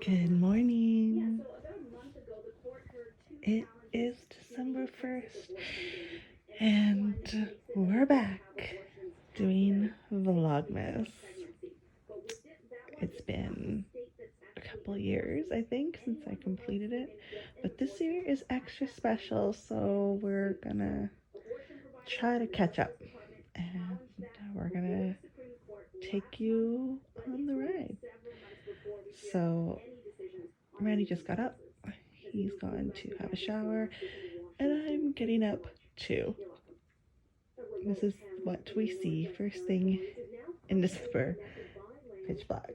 Good morning. It is December 1st, and we're back doing Vlogmas. It's been a couple years, I think, since I completed it, but this year is extra special, so we're gonna try to catch up, and we're gonna take you on the ride. So Randy just got up. He's gone to have a shower, and I'm getting up too. This is what we see first thing in December. Pitch black.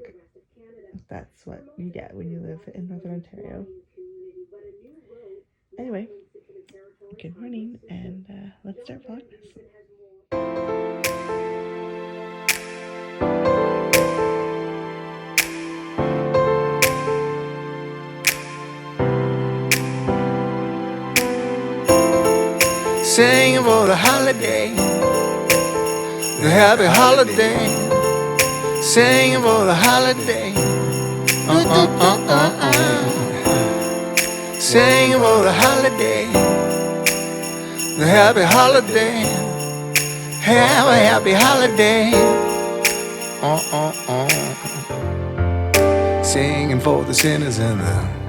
That's what you get when you live in Northern Ontario. Anyway, good morning, and let's start Vlogmas. Singing for the holiday, the happy holiday. Singing for the holiday. Singing for the holiday, the happy holiday. Have a happy holiday. Singing for the sinners and the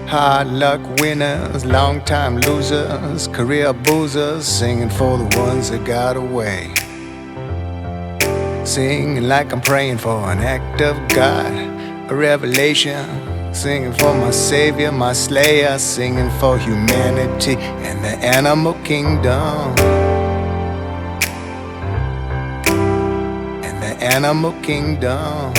hard luck winners, long time losers, career boozers, singing for the ones that got away. Singing like I'm praying for an act of God, a revelation. Singing for my Savior, my Slayer, singing for humanity and the animal kingdom. And the animal kingdom.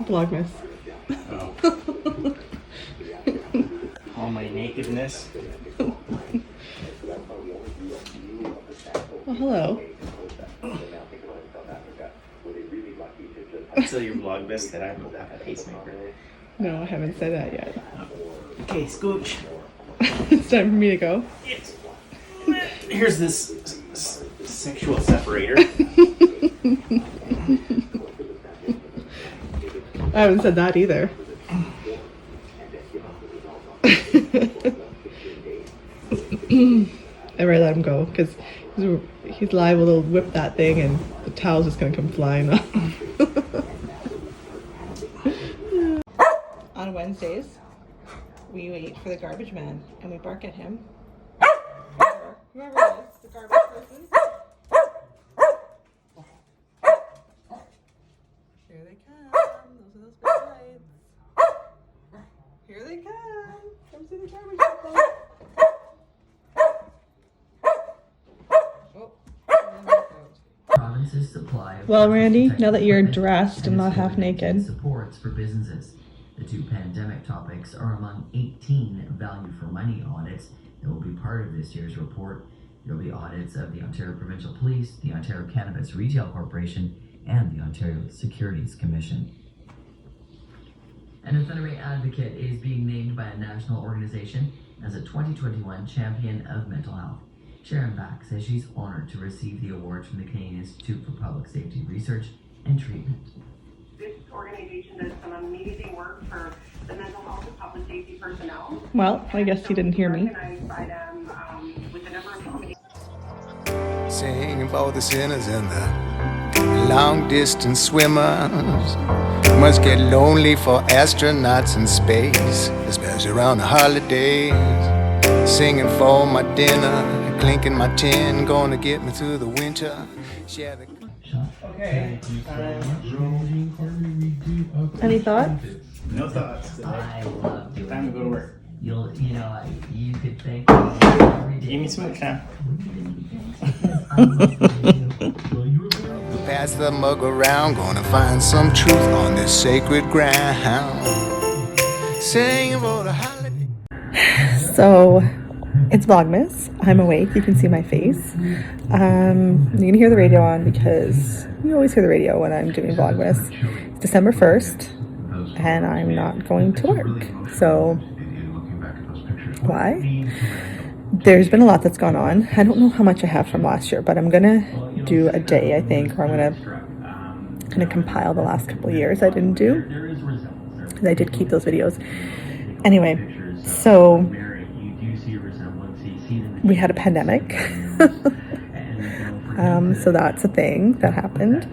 Vlogmas. Oh. All my nakedness. Well, hello. Tell your Vlogmas that I have a pacemaker. No, I haven't said that yet. Okay, Scooch. It's time for me to go. Yes. Here's this sexual separator. I haven't said that either. I better let him go because he's liable to whip that thing and the towel's just gonna come flying off. On Wednesdays, we wait for the garbage man and we bark at him. Whoever it is, the garbage person. Here they come. Those are those big lights. Here they come. Come see the garbage people. Province's supply of Well, Randy, protective now that you're equipment dressed and not half naked. supports for businesses. The two pandemic topics are among 18 value for money audits that will be part of this year's report. There will be audits of the Ontario Provincial Police, the Ontario Cannabis Retail Corporation, and the Ontario Securities Commission. An veterinary advocate is being named by a national organization as a 2021 Champion of Mental Health. Sharon Back says she's honored to receive the award from the Canadian Institute for Public Safety Research and Treatment. This organization does some amazing work for the mental health and public safety personnel. Well, I guess he didn't hear me. Organized by them with a number of communities. Singing for the sinners and the long distance swimmers. Must get lonely for astronauts in space, especially around the holidays. Singing for my dinner, clinking my tin, gonna get me through the winter. Share the... Okay. Any thoughts? No thoughts. I love doing Time to go to work. You could thank me every day. Give me some can. Pass the mug around, gonna find some truth on this sacred ground. Singing for the holiday. So it's Vlogmas. I'm awake. You can see my face. You can hear the radio on because you always hear the radio when I'm doing Vlogmas. It's December 1st, and I'm not going to work. So, why? There's been a lot that's gone on. I don't know how much I have from last year, but I'm gonna do a day, I think, or I'm gonna compile the last couple of years I didn't do. I did keep those videos. Anyway, so we had a pandemic. So that's a thing that happened.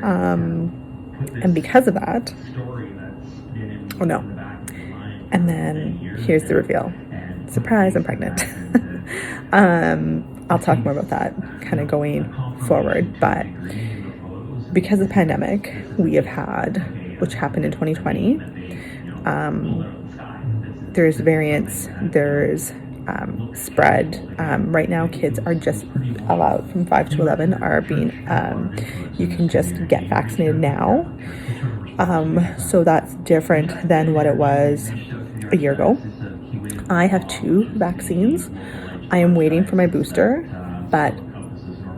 And because of that, oh no. And then here's the reveal. Surprise, I'm pregnant. I'll talk more about that kind of going forward. But because of the pandemic, we have had, which happened in 2020, there's variants, there's spread. Right now, kids are just allowed from 5 to 11 are being, you can just get vaccinated now. So that's different than what it was a year ago. I have 2 vaccines. I am waiting for my booster, but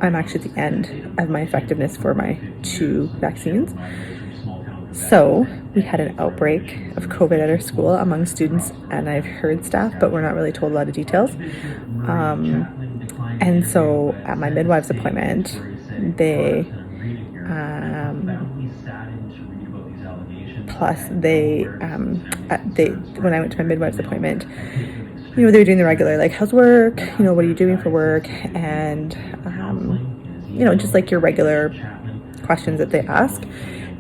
I'm actually at the end of my effectiveness for my 2 vaccines. So we had an outbreak of COVID at our school among students, and I've heard staff, but we're not really told a lot of details. And so at my midwife's appointment, when I went to my midwife's appointment, you know, they were doing the regular, like, how's work? You know, what are you doing for work? And, you know, just like your regular questions that they ask.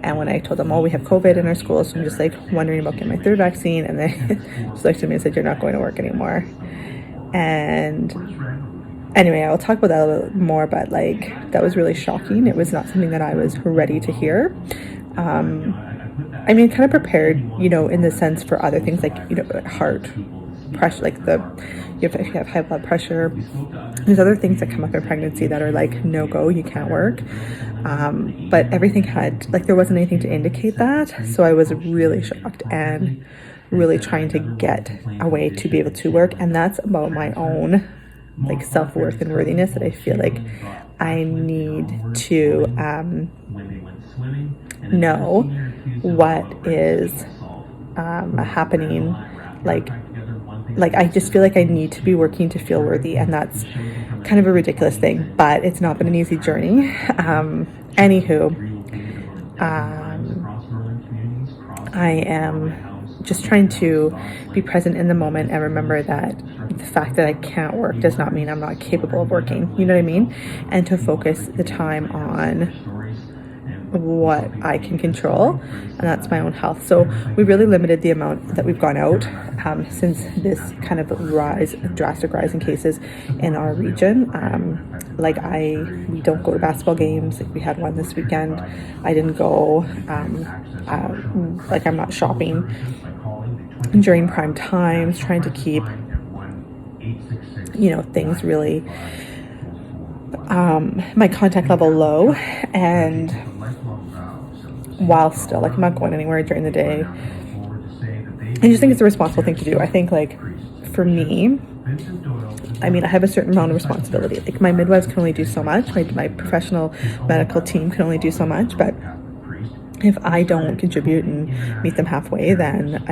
And when I told them, oh, we have COVID in our school, so I'm just like wondering about getting my 3rd vaccine. And then she looked at me and said, you're not going to work anymore. And anyway, I'll talk about that a little more, but like, that was really shocking. It was not something that I was ready to hear. I mean, kind of prepared, you know, in the sense for other things like, you know, heart pressure, like if you have high blood pressure, there's other things that come up in pregnancy that are like no go, you can't work. But everything had, like, there wasn't anything to indicate that. So I was really shocked and really trying to get a way to be able to work. And that's about my own, like, self-worth and worthiness that I feel like I need to know what is happening. Like I just feel like I need to be working to feel worthy, and that's kind of a ridiculous thing, but it's not been an easy journey. I am just trying to be present in the moment and remember that the fact that I can't work does not mean I'm not capable of working, you know what I mean? And to focus the time on what I can control, and that's my own health. So we really limited the amount that we've gone out since this kind of drastic rise in cases in our region. We don't go to basketball games. Like, we had one this weekend. I didn't go. I'm not shopping during prime times, trying to keep, you know, things really my contact level low, and while still, like, I'm not going anywhere during the day. I just think it's a responsible thing to do. I think, like, for me, I mean, I have a certain amount of responsibility. Like, my midwives can only do so much. My professional medical team can only do so much. But if I don't contribute and meet them halfway, then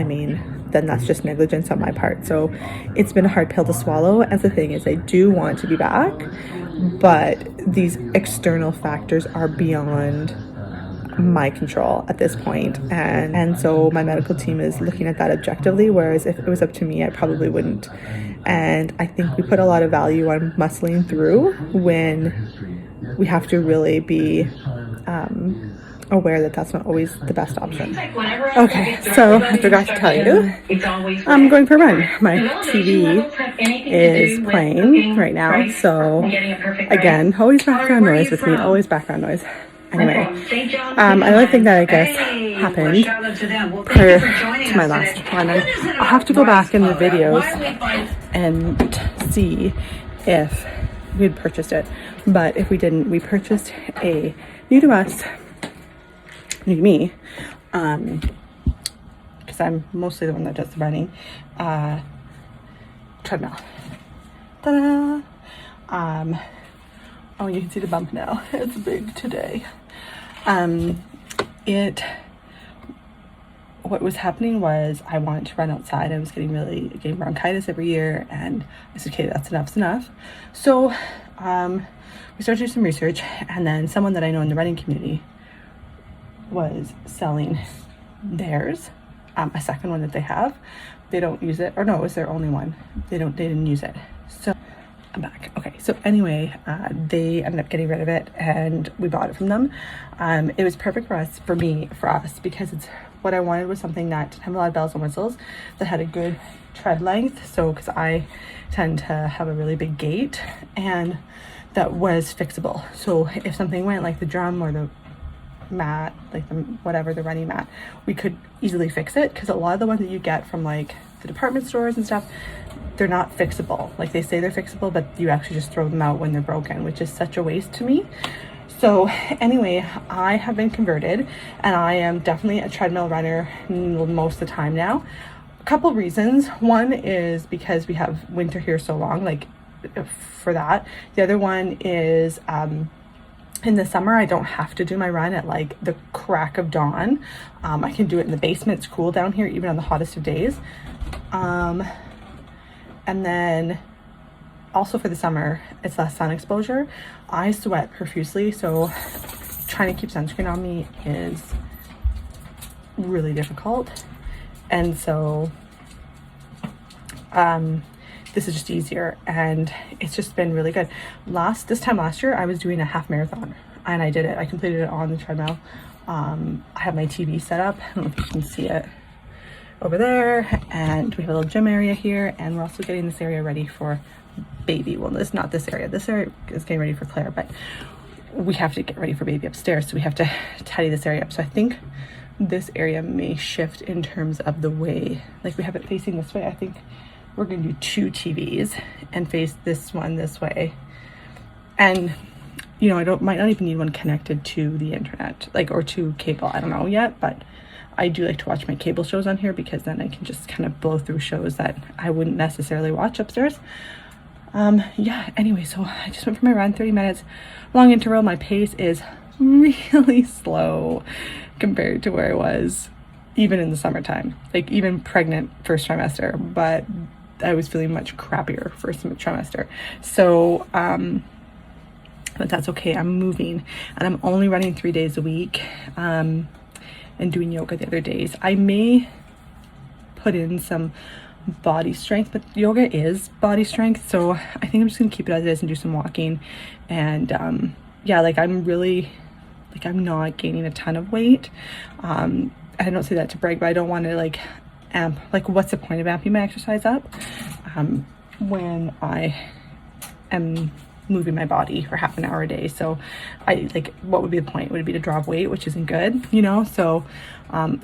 that's just negligence on my part. So it's been a hard pill to swallow. As the thing is, I do want to be back, but these external factors are beyond my control at this point, and so my medical team is looking at that objectively, whereas if it was up to me, I probably wouldn't. And I think we put a lot of value on muscling through when we have to really be aware that that's not always the best option. Okay, so I forgot to tell you, I'm going for a run. My TV is playing right now, so again, always background noise with me, always background noise. Anyway, another thing that I guess happened prior to my last one, I'll have to go back in the videos and see if we had purchased it. But if we didn't, we purchased a new to me, because I'm mostly the one that does the running, treadmill. Ta-da! Oh, you can see the bump now. It's big today. What was happening was I wanted to run outside. I was getting bronchitis every year, and I said, okay, that's enough. So we started to do some research, and then someone that I know in the running community was selling theirs, a second one that they have. They don't use it, or no, it was their only one. They didn't use it. So I'm back. Okay, so anyway, they ended up getting rid of it, and we bought it from them. It was perfect for us, because it's what I wanted was something that didn't have a lot of bells and whistles, that had a good tread length. So, because I tend to have a really big gait, and that was fixable. So if something went, like the drum or the mat, like the running mat, we could easily fix it, because a lot of the ones that you get from like the department stores and stuff, they're not fixable. Like they say they're fixable, but you actually just throw them out when they're broken, which is such a waste to me. So anyway, I have been converted, and I am definitely a treadmill runner most of the time now. A couple reasons. One is because we have winter here so long, like for that. The other one is in the summer, I don't have to do my run at like the crack of dawn. I can do it in the basement. It's cool down here, even on the hottest of days. And then also for the summer, it's less sun exposure. I sweat profusely, so trying to keep sunscreen on me is really difficult. And so this is just easier, and it's just been really good. This time last year, I was doing a half marathon, and I did it. I completed it on the treadmill. I have my TV set up. I don't know if you can see it over there, and we have a little gym area here, and we're also getting this area ready for baby. Well, it's not this area. This area is getting ready for Claire, but we have to get ready for baby upstairs, so we have to tidy this area up. So I think this area may shift in terms of the way, like we have it facing this way. I think we're going to do 2 TVs and face this one this way. And you know, might not even need one connected to the internet, like, or to cable. I don't know yet, but I do like to watch my cable shows on here, because then I can just kind of blow through shows that I wouldn't necessarily watch upstairs. Yeah, anyway, so I just went for my run, 30 minutes, long interval. My pace is really slow compared to where I was even in the summertime, like even pregnant first trimester, but I was feeling much crappier first trimester. So, but that's okay. I'm moving, and I'm only running 3 days a week, and doing yoga the other days. I may put in some body strength, but yoga is body strength, so I think I'm just gonna keep it as it is and do some walking. And yeah, like I'm not gaining a ton of weight. I don't say that to brag, but I don't want to like amp, like what's the point of amping my exercise up when I am moving my body for half an hour a day? So what would be the point? Would it be to drop weight, which isn't good, you know? So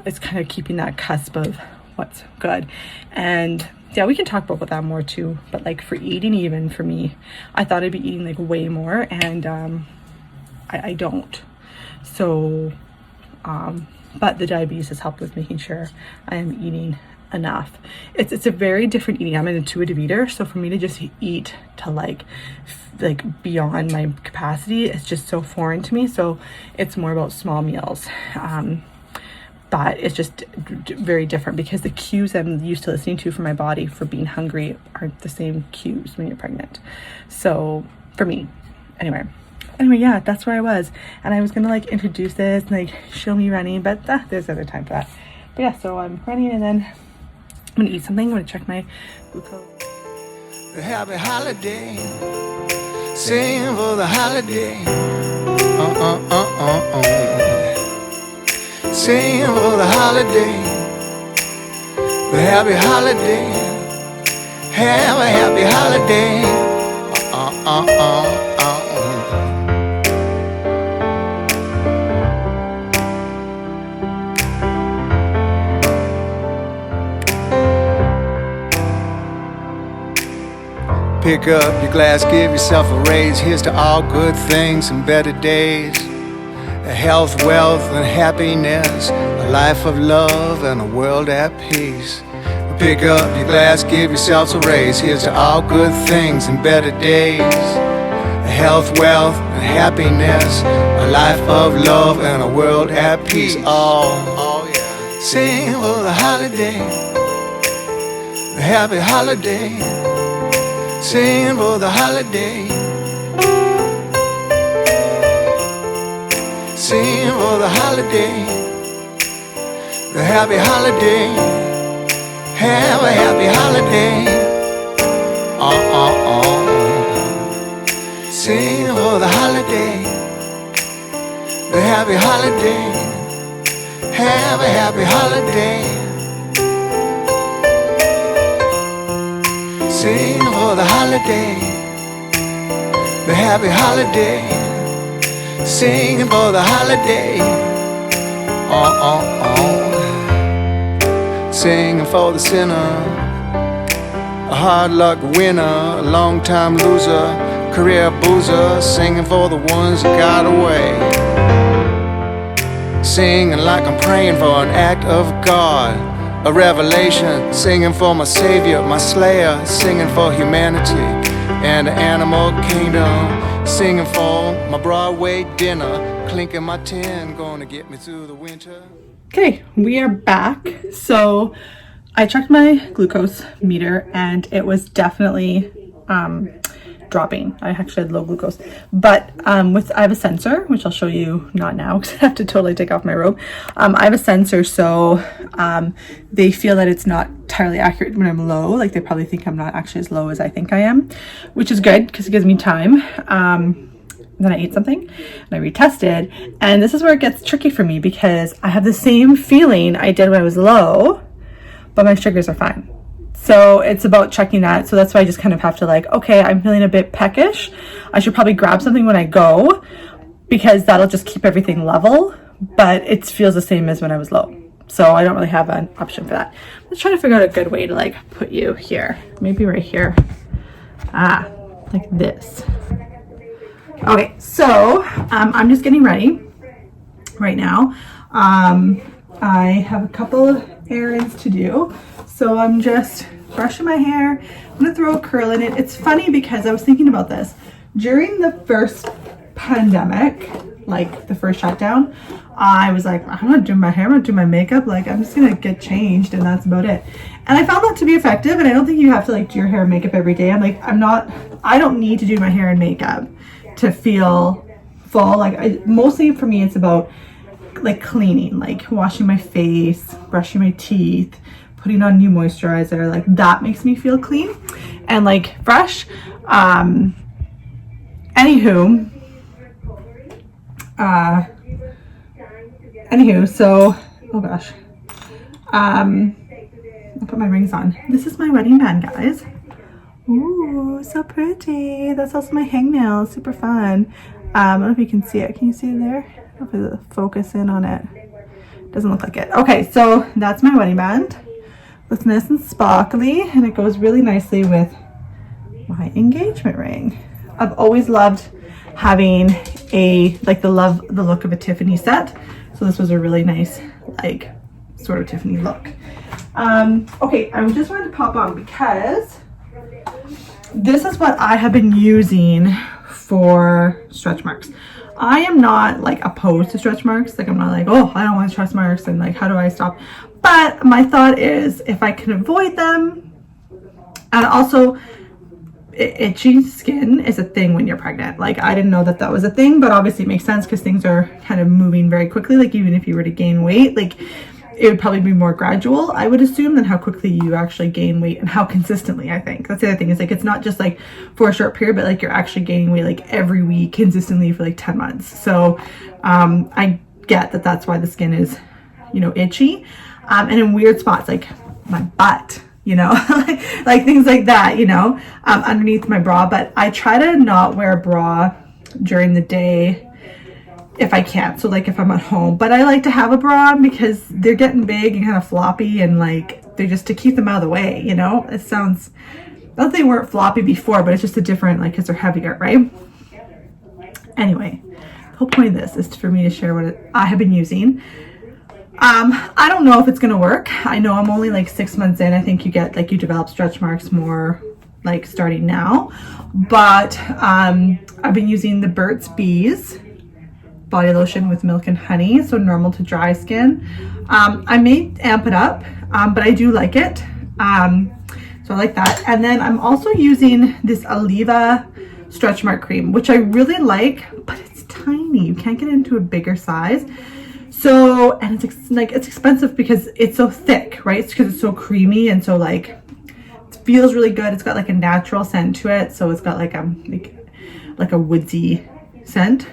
it's kind of keeping that cusp of what's good. And yeah, we can talk about that more too, but like for eating, even for me, I thought I'd be eating like way more, and I don't. So but the diabetes has helped with making sure I am eating enough. It's a very different eating. I'm an intuitive eater, so for me to just eat to like beyond my capacity, it's just so foreign to me. So it's more about small meals. But it's just very different, because the cues I'm used to listening to from my body for being hungry aren't the same cues when you're pregnant. So for me, anyway, yeah, that's where I was. And I was gonna like introduce this and like show me running, but there's other time for that. But yeah, so I'm running, and then I'm gonna eat something. I'm gonna check my glucose. Happy holiday, sing for the holiday. Sing for the holiday, the happy holiday. Have a happy holiday. Pick up your glass, give yourself a raise. Here's to all good things and better days. Health, wealth, and happiness, a life of love and a world at peace. Pick up your glass, give yourselves a raise. Here's to all good things and better days. Health, wealth, and happiness. A life of love and a world at peace. Oh yeah. Sing for the holiday, the happy holiday. Sing for the holiday. Sing for the holiday, the happy holiday. Have a happy holiday. Sing for the holiday, the happy holiday. Have a happy holiday. Sing for the holiday, the happy holiday. Singing for the holiday. Singing for the sinner, a hard luck winner, a long time loser, career boozer. Singing for the ones that got away. Singing like I'm praying for an act of God, a revelation. Singing for my savior, my slayer. Singing for humanity and the animal kingdom. Singing for my Broadway dinner, clinking my tin, going to get me through the winter. Okay, we are back. So I checked my glucose meter and it was definitely dropping. I actually had low glucose, but I have a sensor, which I'll show you, not now because I have to totally take off my robe. I have a sensor, so they feel that it's not entirely accurate when I'm low. Like they probably think I'm not actually as low as I think I am, which is good because it gives me time. Then I ate something and I retested, and this is where it gets tricky for me because I have the same feeling I did when I was low, but my sugars are fine. So it's about checking that. So that's why I just kind of have to like, okay, I'm feeling a bit peckish. I should probably grab something when I go because that'll just keep everything level, but it feels the same as when I was low. So I don't really have an option for that. Let's try to figure out a good way to like put you here. Maybe right here. Like this. Okay, so I'm just getting ready right now. I have a couple of errands to do. So I'm just brushing my hair. I'm gonna throw a curl in it. It's funny because I was thinking about this. During the first pandemic, like the first shutdown, I was like, I'm not doing my hair, I'm not doing my makeup. Like I'm just gonna get changed and that's about it. And I found that to be effective, and I don't think you have to like do your hair and makeup every day. I don't need to do my hair and makeup to feel full. Like mostly for me, it's about like cleaning, like washing my face, brushing my teeth, putting on new moisturizer. Like that makes me feel clean and like fresh. Anywho, so oh gosh, I'll put my rings on. This is my wedding band, guys. Ooh, so pretty. That's also my hangnail. Super fun. I don't know if you can see it. Can you see it there? I don't know if it'll focus in on it. Doesn't look like it. Okay, so that's my wedding band. It's nice and sparkly, and it goes really nicely with my engagement ring. I've always loved having the look of a Tiffany set. So this was a really nice, like, sort of Tiffany look. Okay, I just wanted to pop on because this is what I have been using for stretch marks. I am not like opposed to stretch marks. Like I'm not like, oh, I don't want stretch marks and like, how do I stop? But my thought is if I can avoid them, and also itchy skin is a thing when you're pregnant. Like I didn't know that that was a thing, but obviously it makes sense because things are kind of moving very quickly. Like even if you were to gain weight, like it would probably be more gradual, I would assume, than how quickly you actually gain weight and how consistently. I think that's the other thing, is like it's not just like for a short period, but like you're actually gaining weight like every week consistently for like 10 months. So I get that that's why the skin is, you know, itchy, and in weird spots like my butt, you know, like things like that, you know, underneath my bra. But I try to not wear a bra during the day if I can. So like if I'm at home, but I like to have a bra because they're getting big and kind of floppy, and like they're just to keep them out of the way, you know. It sounds, not that they weren't floppy before, but it's just a different, like, because they're heavier, right? Anyway, the whole point of this is for me to share what I have been using. I don't know if it's gonna work. I know I'm only like 6 months in. I think you get like, you develop stretch marks more like starting now, but I've been using the Burt's Bees body lotion with milk and honey, so normal to dry skin. I may amp it up, but I do like it, so I like that. And then I'm also using this Oliva stretch mark cream, which I really like, but it's tiny. You can't get into a bigger size. So, and it's expensive because it's so thick, right? It's because it's so creamy, and so like it feels really good. It's got like a natural scent to it, so it's got like a woodsy scent.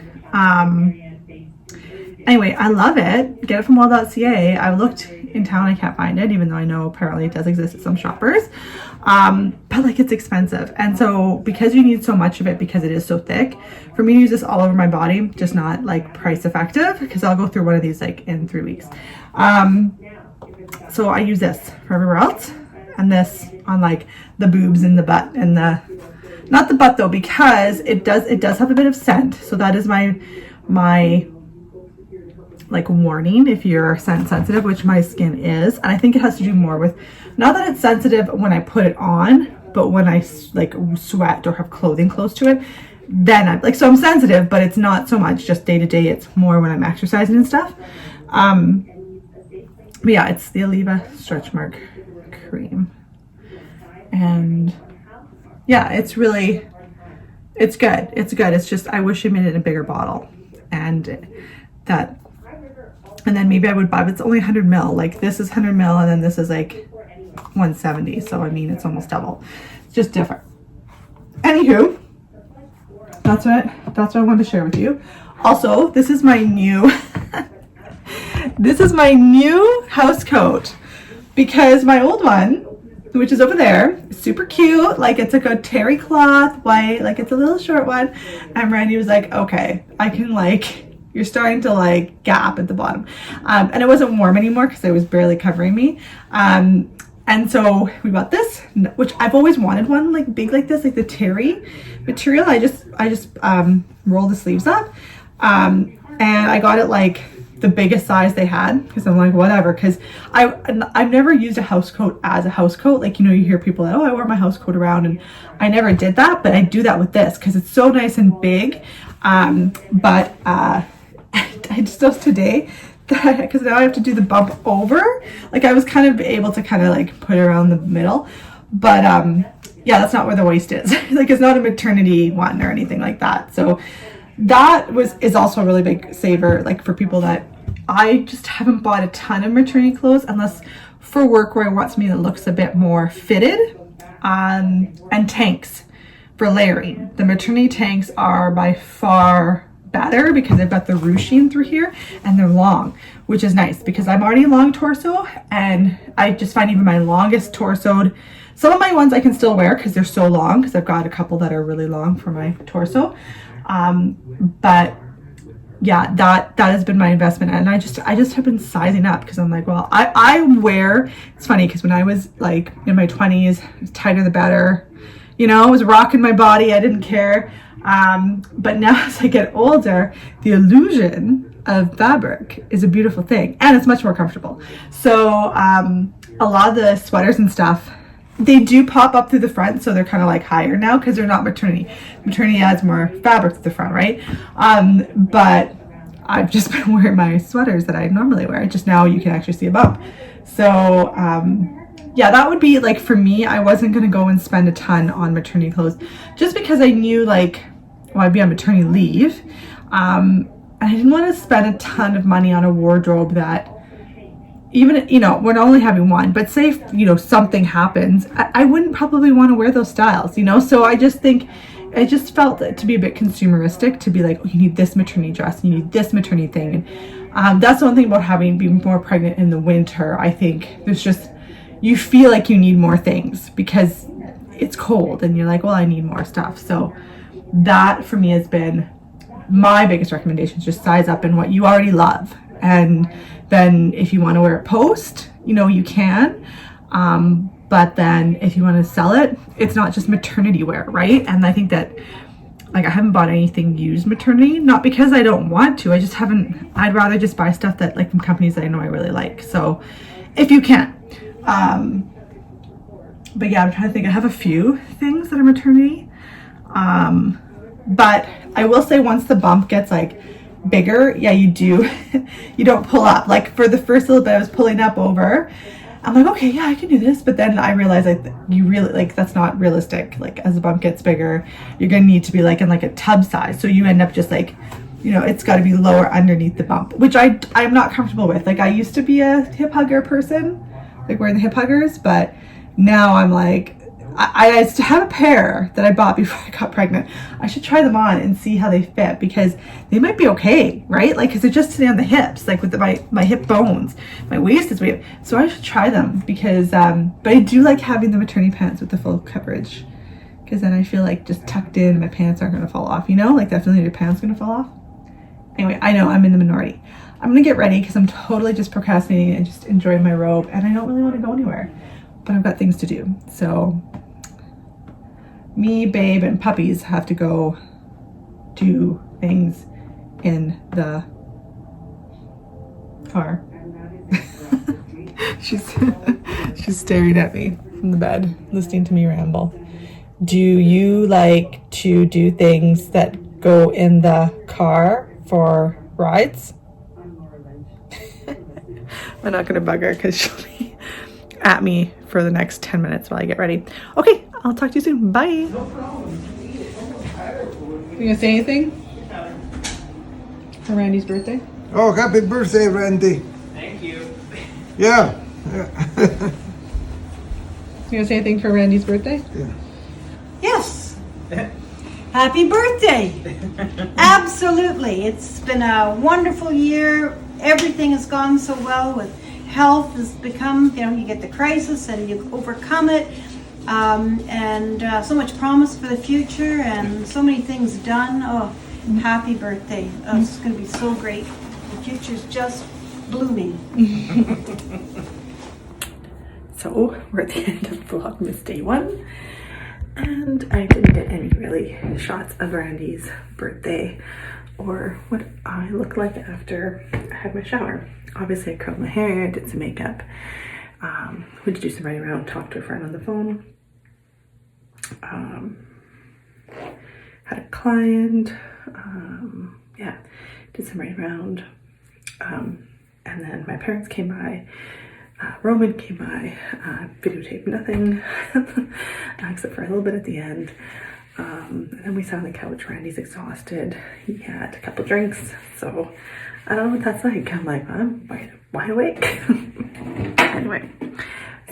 Anyway, I love it. Get it from well.ca. I looked in town, I can't find it, even though I know apparently it does exist at some shoppers. But like, it's expensive. And so because you need so much of it, because it is so thick, for me to use this all over my body, just not like price effective, because I'll go through one of these like in 3 weeks. So I use this for everywhere else, and this on like the boobs and the butt and the, not the butt though, because it does have a bit of scent. So that is my like warning if you're scent sensitive, which my skin is. And I think it has to do more with, not that it's sensitive when I put it on, but when I like sweat or have clothing close to it, then I'm like, so I'm sensitive, but it's not so much just day to day. It's more when I'm exercising and stuff. But yeah, it's the Oliva stretch mark cream, and yeah, it's good. It's good. It's just, I wish I made it in a bigger bottle, and then maybe I would buy, but it's only 100 ml. Like this is 100 ml, and then this is like 170. So I mean, it's almost double. It's just different. Anywho, that's what I wanted to share with you. Also, this is my new Housecoat, because my old one, which is over there, is super cute. Like it's like a terry cloth, white, like it's a little short one. And Randy was like, okay, I can like, you're starting to like gap at the bottom. And it wasn't warm anymore because it was barely covering me. And so we bought this, which I've always wanted one like big like this, like the terry material. I just roll the sleeves up. And I got it like the biggest size they had, because I'm like, whatever, because I've never used a Housecoat as a Housecoat. Like, you know, you hear people like, oh, I wear my Housecoat around, and I never did that, but I do that with this because it's so nice and big. But I just noticed today that, because now I have to do the bump over, like I was kind of able to kind of like put it around the middle, but yeah, that's not where the waist is. Like it's not a maternity one or anything like that. So that is also a really big saver, like for people that, I just haven't bought a ton of maternity clothes unless for work where I want something that looks a bit more fitted, and tanks for layering. The maternity tanks are by far better because they've got the ruching through here, and they're long, which is nice because I'm already long torso, and I just find even my longest torsoed, some of my ones I can still wear because they're so long, because I've got a couple that are really long for my torso. But yeah, that has been my investment, and I just have been sizing up because I'm like, well, I wear, it's funny because when I was like in my 20s, tighter the better, you know, I was rocking my body, I didn't care. But now as I get older, the illusion of fabric is a beautiful thing, and it's much more comfortable. So a lot of the sweaters and stuff, they do pop up through the front, so they're kind of like higher now because they're not maternity. Maternity adds more fabric to the front, right? But I've just been wearing my sweaters that I normally wear. Just now you can actually see a bump. So yeah, that would be like, for me, I wasn't going to go and spend a ton on maternity clothes just because I knew like, well, I'd be on maternity leave. And I didn't want to spend a ton of money on a wardrobe that, even, you know, we're only having one, but say, if, you know, something happens, I wouldn't probably want to wear those styles, you know? So I just felt it to be a bit consumeristic, to be like, oh, you need this maternity dress, you need this maternity thing. And that's the one thing about being more pregnant in the winter. I think there's just, you feel like you need more things because it's cold, and you're like, well, I need more stuff. So that for me has been my biggest recommendation, is just size up in what you already love. And then if you want to wear it post, you know, you can. But then if you want to sell it, it's not just maternity wear, right? And I think that like I haven't bought anything used maternity, not because I don't want to, I just haven't. I'd rather just buy stuff that like from companies that I know I really like. So if you can, but yeah, I'm trying to think. I have a few things that are maternity, but I will say once the bump gets like bigger, yeah, you do you don't pull up. Like for the first little bit I was pulling up over, I'm like, okay, yeah, I can do this, but then I realized like you really, like, that's not realistic. Like as the bump gets bigger, you're gonna need to be like in like a tub size, so you end up just like, you know, it's got to be lower underneath the bump, which I'm not comfortable with. Like I used to be a hip hugger person, like wearing the hip huggers, but now I'm like, I used to have a pair that I bought before I got pregnant. I should try them on and see how they fit, because they might be okay, right? Like, because they're just sitting on the hips, like with my hip bones. My waist is weird. So I should try them because, but I do like having the maternity pants with the full coverage, because then I feel like just tucked in, my pants aren't going to fall off, you know? Like definitely your pants going to fall off. Anyway, I know I'm in the minority. I'm going to get ready because I'm totally just procrastinating and just enjoying my robe, and I don't really want to go anywhere, but I've got things to do. So me, babe, and puppies have to go do things in the car. she's staring at me from the bed, listening to me ramble. Do you like to do things that go in the car for rides? I'm not gonna bug her because she'll be at me for the next 10 minutes while I get ready. Okay, I'll talk to you soon. Bye. You gonna say anything for Randy's birthday? Oh, happy birthday, Randy. Thank you. Yeah. You gonna say anything for Randy's birthday? Yeah. Yes. Happy birthday. Absolutely. It's been a wonderful year. Everything has gone so well with health. Has become, you know, you get the crisis and you overcome it. And so much promise for the future and so many things done. Oh, happy birthday. Oh, it's going to be so great. The future's just blooming. So we're at the end of Vlogmas day 1, and I didn't get any really shots of Randy's birthday or what I look like after I had my shower. Obviously I curled my hair, did some makeup, went to do some running around, talked to a friend on the phone, had a client, yeah, did some running around, and then my parents came by. Roman came by, videotaped nothing except for a little bit at the end. And then we sat on the couch. Randy's exhausted. He had a couple drinks, so I don't know what that's like. I'm like, I'm wide awake. Anyway,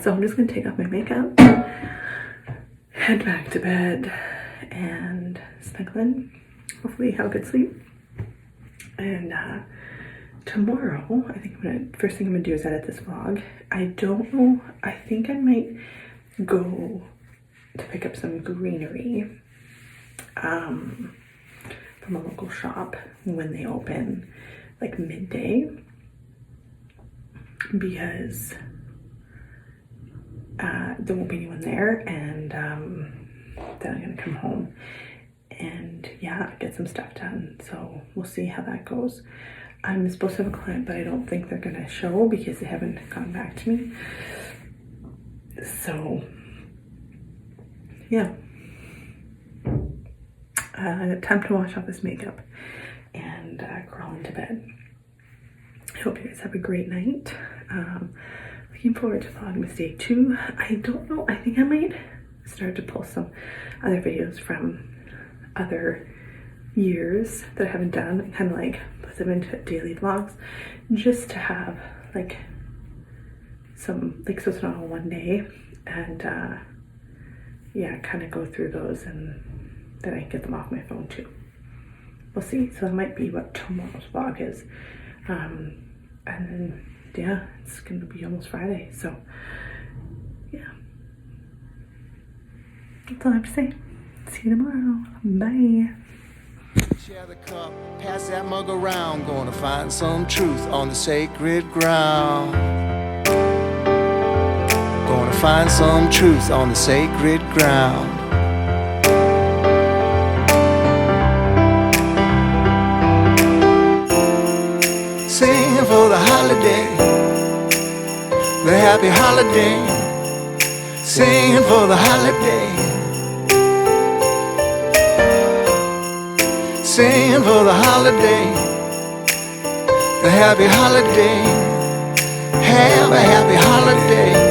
so I'm just gonna take off my makeup, head back to bed, and snuggle in. Hopefully have a good sleep. And tomorrow, I think first thing I'm gonna do is edit this vlog. I don't know, I think I might go to pick up some greenery from a local shop when they open, like midday, because there won't be anyone there, and then I'm gonna come home and yeah, get some stuff done. So we'll see how that goes. I'm supposed to have a client, but I don't think they're gonna show because they haven't gotten back to me. So yeah, time to wash off this makeup and crawl into bed. I hope you guys have a great night. Looking forward to Vlogmas day 2. I don't know, I think I might start to pull some other videos from other years that I haven't done and kind of like put them into daily vlogs, just to have like some, like, so it's not all one day, and yeah, kind of go through those and then I can get them off my phone too. We'll see. So that might be what tomorrow's vlog is. And then yeah, it's gonna be almost Friday, so yeah, that's all I have to say. See you tomorrow. Bye. Share the cup, pass that mug around. Gonna find some truth on the sacred ground. Gonna find some truth on the sacred ground. holiday, the happy holiday, singing for the holiday, singing for the holiday, the happy holiday, have a happy holiday.